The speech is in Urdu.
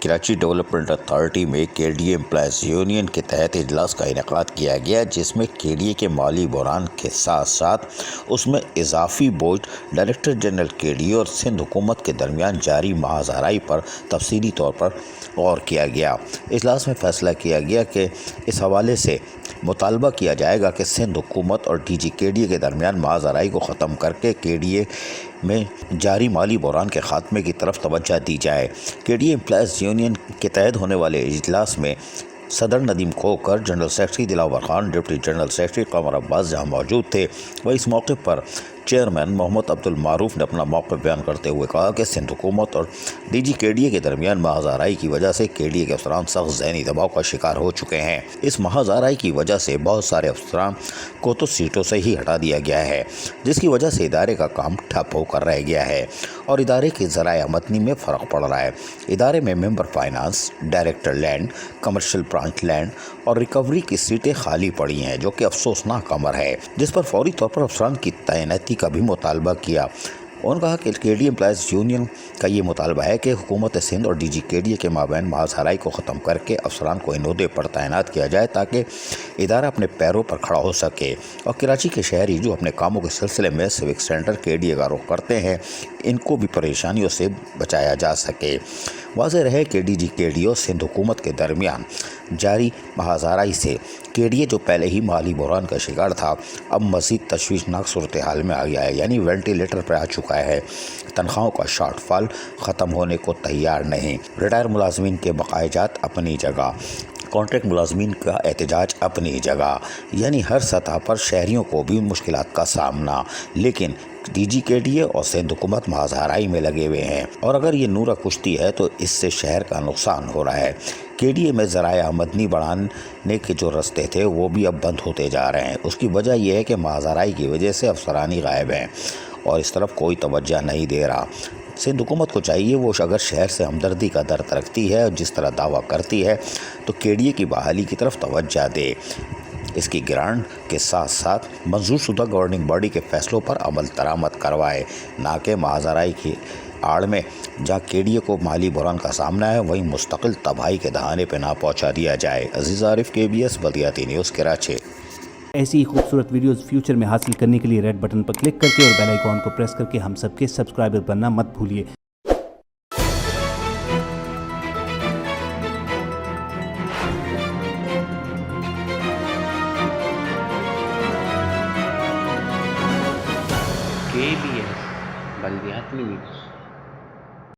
کراچی ڈیولپمنٹ اتھارٹی میں کے ڈی اے امپلائیز یونین کے تحت اجلاس کا انعقاد کیا گیا، جس میں کے ڈی اے کے مالی بحران کے ساتھ ساتھ اس میں اضافی بوجھ ڈائریکٹر جنرل کے ڈی اے اور سندھ حکومت کے درمیان جاری ماحض آرائی پر تفصیلی طور پر غور کیا گیا۔ اجلاس میں فیصلہ کیا گیا کہ اس حوالے سے مطالبہ کیا جائے گا کہ سندھ حکومت اور ڈی جی کے ڈی اے کے درمیان ماحض آرائی کو ختم کر کے کے ڈی اے میں جاری مالی بحران کے خاتمے کی طرف توجہ دی جائے۔ کے ڈی اے امپلائیز یونین کے تحت ہونے والے اجلاس میں صدر Nadeem Khokhar, general secretary Dilawar Khan, deputy general secretary Qamar Abbas جہاں موجود تھے۔ وہ اس موقع پر چیئرمین محمد عبدالمعروف نے اپنا موقف بیان کرتے ہوئے کہا کہ سندھ حکومت اور ڈی جی کے ڈی اے کے درمیان ماحض آرائی کی وجہ سے کے ڈی اے کے افسران سخت ذہنی دباؤ کا شکار ہو چکے ہیں۔ اس ماحض آرائی کی وجہ سے بہت سارے افسران کو تو سیٹوں سے ہی ہٹا دیا گیا ہے، جس کی وجہ سے ادارے کا کام ٹھپ ہو کر رہ گیا ہے اور ادارے کے ذرائع آمدنی میں فرق پڑ رہا ہے۔ ادارے میں member finance, director land, commercial branch land اور ریکوری کی سیٹیں خالی پڑی ہیں، جو کہ افسوسناک امر ہے، جس پر فوری طور پر افسران کی تعیناتی کا بھی مطالبہ کیا۔ انہوں نے کہا کہ کے ڈی اے امپلائیز یونین کا یہ مطالبہ ہے کہ حکومت سندھ اور ڈی جی کے ڈی اے کے مابین ماحض آرائی کو ختم کر کے افسران کو ان عہدے پر تعینات کیا جائے تاکہ ادارہ اپنے پیروں پر کھڑا ہو سکے اور کراچی کے شہری جو اپنے کاموں کے سلسلے میں سیوک سینٹر کے ڈی اے کا رخ کرتے ہیں، ان کو بھی پریشانیوں سے بچایا جا سکے۔ واضح رہے کہ ڈی جی کے ڈی اے اور سندھ حکومت کے درمیان جاری ماحض آرائی سے کے ڈی اے جو پہلے ہی مالی بحران کا شکار تھا، اب مزید تشویشناک صورتحال میں آ گیا ہے، یعنی وینٹیلیٹر پر آ چکا ہے۔ تنخواہوں کا شارٹ فال ختم ہونے کو تیار نہیں، ریٹائر ملازمین کے بقائے جات اپنی جگہ، کانٹریکٹ ملازمین کا احتجاج اپنی جگہ، یعنی ہر سطح پر شہریوں کو بھی مشکلات کا سامنا، لیکن ڈی جی کے ڈی اے اور سندھ حکومت ماحض آرائی میں لگے ہوئے ہیں اور اگر یہ نورہ کشتی ہے تو اس سے شہر کا نقصان ہو رہا ہے۔ کے ڈی اے میں ذرائع آمدنی بڑھانے کے جو راستے تھے وہ بھی اب بند ہوتے جا رہے ہیں۔ اس کی وجہ یہ ہے کہ ماحض آرائی کی وجہ سے افسرانی غائب ہیں اور اس طرف کوئی توجہ نہیں دے رہا۔ سندھ حکومت کو چاہیے وہ اگر شہر سے ہمدردی کا درد رکھتی ہے اور جس طرح دعویٰ کرتی ہے تو کے ڈی اے کی بحالی کی طرف توجہ دے، اس کی گرانٹ کے ساتھ ساتھ منظور شدہ گورننگ باڈی کے فیصلوں پر عمل درآمد کروائے، نہ کہ ماحض آرائی کی آڑ میں جہاں کے ڈی اے کو مالی بحران کا سامنا ہے وہیں مستقل تباہی کے دہانے پہ نہ پہنچا دیا جائے۔ عزیز عارف، کے بی ایس بلدیاتی نیوز، کراچی۔ ایسی ہی خوبصورت ویڈیوز فیوچر میں حاصل کرنے کے لیے ریڈ بٹن پر کلک کر کے اور بیل آئیکن کو پریس کر کے ہم سب کے سبسکرائبر بننا مت بھولیے۔ کے بی ایس بلدیاتی نیوز۔